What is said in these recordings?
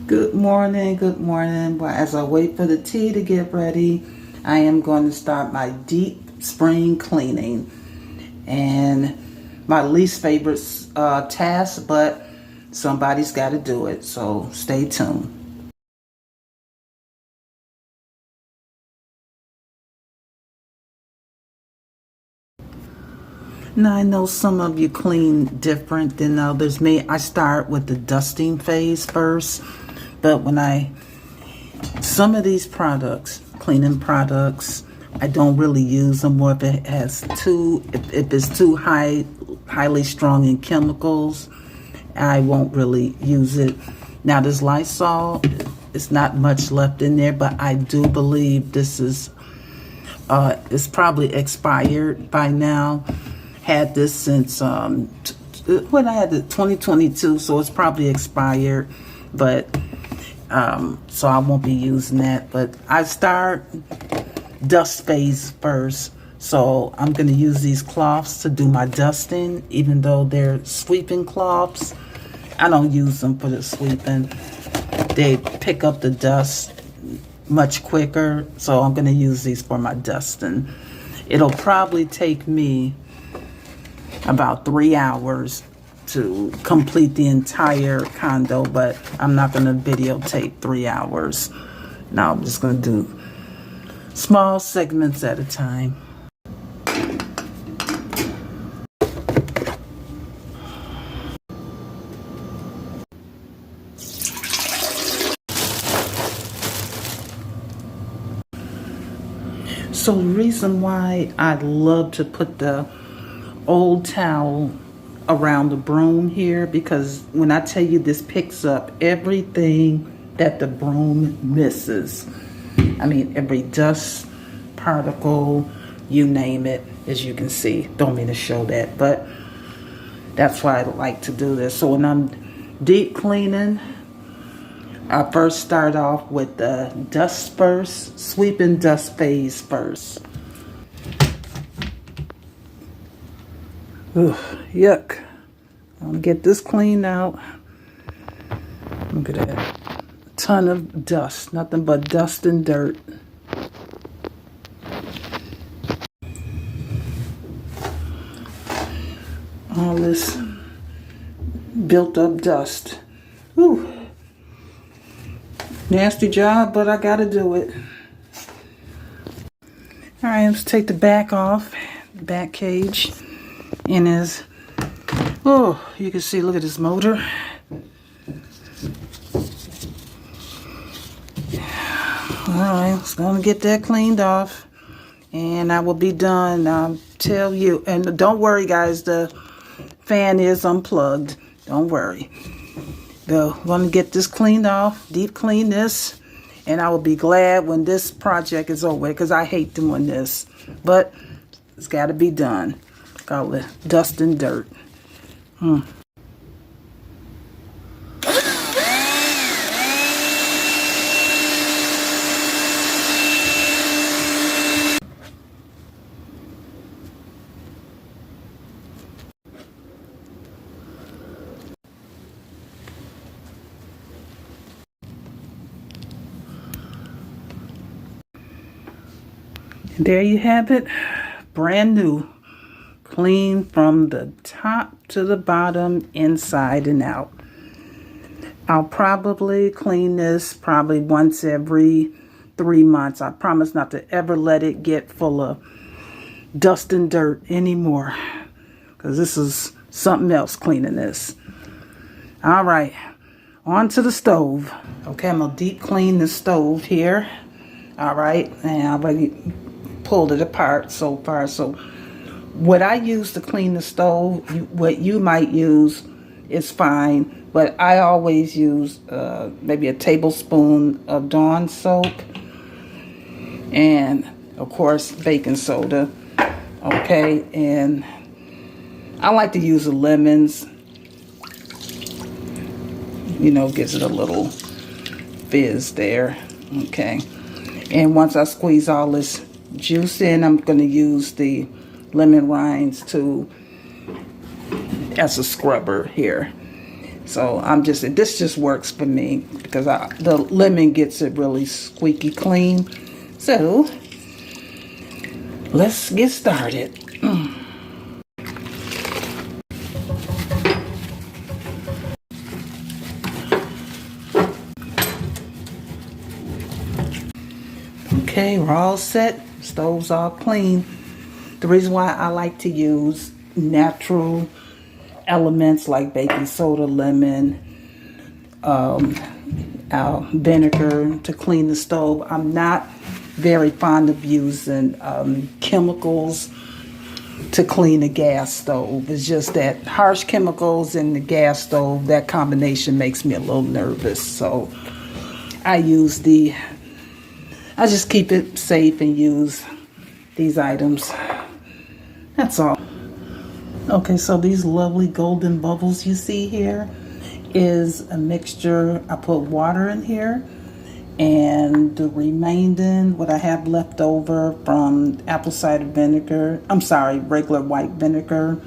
Good morning, good morning. Well, as I wait for the tea to get ready, I am going to start my deep spring cleaning. And my least favorite task, but somebody's got to do it, so stay tuned. Now, I know some of you clean different than others. I start with the dusting phase first, but some of these products, cleaning products, I don't really use them. Or if it's too highly strong in chemicals, I won't really use it. Now, this Lysol, it's not much left in there, but I do believe this is it's probably expired by now. Had this since when I had it 2022, so it's probably expired, but so I won't be using that. But I start dust phase first, so I'm going to use these cloths to do my dusting. Even though they're sweeping cloths, I don't use them for the sweeping. They pick up the dust much quicker, so I'm going to use these for my dusting. It'll probably take me about 3 hours to complete the entire condo, but I'm not going to videotape 3 hours. Now I'm just going to do small segments at a time. So the reason why I love to put the old towel around the broom here, because when I tell you, this picks up everything that the broom misses. I mean, every dust particle, you name it, as you can see. Don't mean to show that, but that's why I like to do this. So when I'm deep cleaning, I first start off with the dust first, sweeping dust phase first. Ugh, yuck. I'm gonna get this cleaned out. Look at that. A ton of dust, nothing but dust and dirt. All this built up dust. Whew. Nasty job, but I gotta do it. All right, let's take the back off, the back cage. And you can see, look at this motor. Alright, it's gonna get that cleaned off, and I will be done. I'll tell you, and don't worry guys, the fan is unplugged. Don't worry. I'm gonna get this cleaned off, deep clean this, and I will be glad when this project is over, because I hate doing this, but it's got to be done. All the dust and dirt. And there you have it, brand new. Clean from the top to the bottom, inside and out. I'll probably clean this once every 3 months. I promise not to ever let it get full of dust and dirt anymore, because this is something else cleaning this. All right, on to the stove. Okay, I'm gonna deep clean the stove here. All right, and I already pulled it apart so far. So what I use to clean the stove, what you might use is fine, but I always use maybe a tablespoon of Dawn soap and, of course, baking soda. Okay, and I like to use the lemons. You know, gives it a little fizz there. Okay, and once I squeeze all this juice in, I'm going to use the lemon rinds as a scrubber here. So this just works for me because the lemon gets it really squeaky clean. So let's get started. Okay, we're all set. Stove's all clean. The reason why I like to use natural elements like baking soda, lemon, vinegar to clean the stove. I'm not very fond of using chemicals to clean a gas stove. It's just that harsh chemicals in the gas stove, that combination makes me a little nervous. So I just keep it safe and use these items. That's all. Okay, so these lovely golden bubbles you see here is a mixture. I put water in here, and the remaining, what I have left over from apple cider vinegar, regular white vinegar,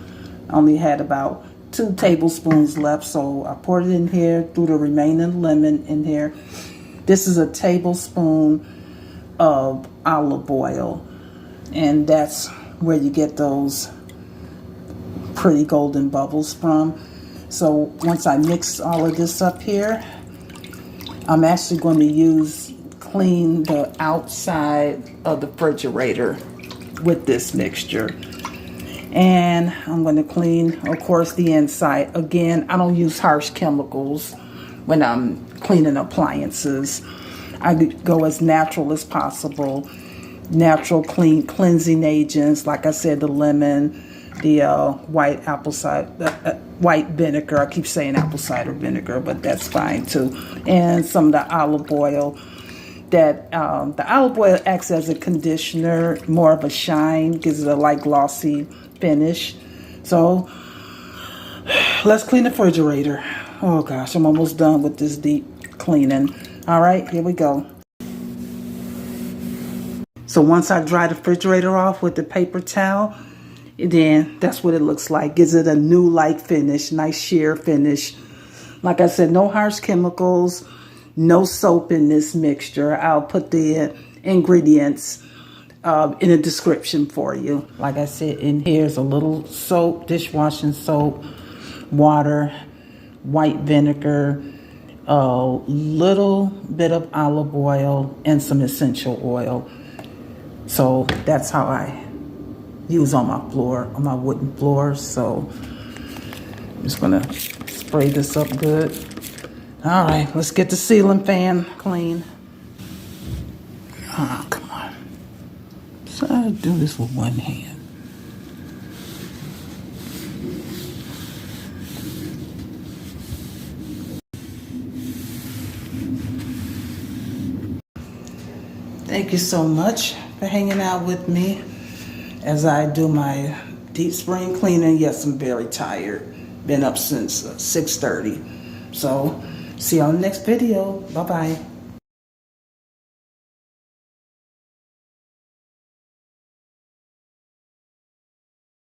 I only had about 2 tablespoons left, so I poured it in here, threw the remaining lemon in here. This is a tablespoon of olive oil, and that's where you get those pretty golden bubbles from. So once I mix all of this up here, I'm actually going to clean the outside of the refrigerator with this mixture. And I'm going to clean, of course, the inside. Again, I don't use harsh chemicals when I'm cleaning appliances. I go as natural as possible. Natural cleansing agents, like I said, the lemon, the white vinegar. I keep saying apple cider vinegar, but that's fine too. And some of the olive oil. The olive oil acts as a conditioner, more of a shine, gives it a light glossy finish. So let's clean the refrigerator. Oh gosh, I'm almost done with this deep cleaning. All right, here we go. So once I dry the refrigerator off with the paper towel, then that's what it looks like. Gives it a new light finish, nice sheer finish. Like I said, no harsh chemicals, no soap in this mixture. I'll put the ingredients in a description for you. Like I said, in here's a little soap, dishwashing soap, water, white vinegar, a little bit of olive oil, and some essential oil. So that's how I use on my floor, on my wooden floors. So I'm just gonna spray this up good. All right, let's get the ceiling fan clean. Oh, come on. So I do this with one hand. Thank you so much for hanging out with me as I do my deep spring cleaning. Yes, I'm very tired. Been up since 6:30. So see you on the next video. Bye-bye.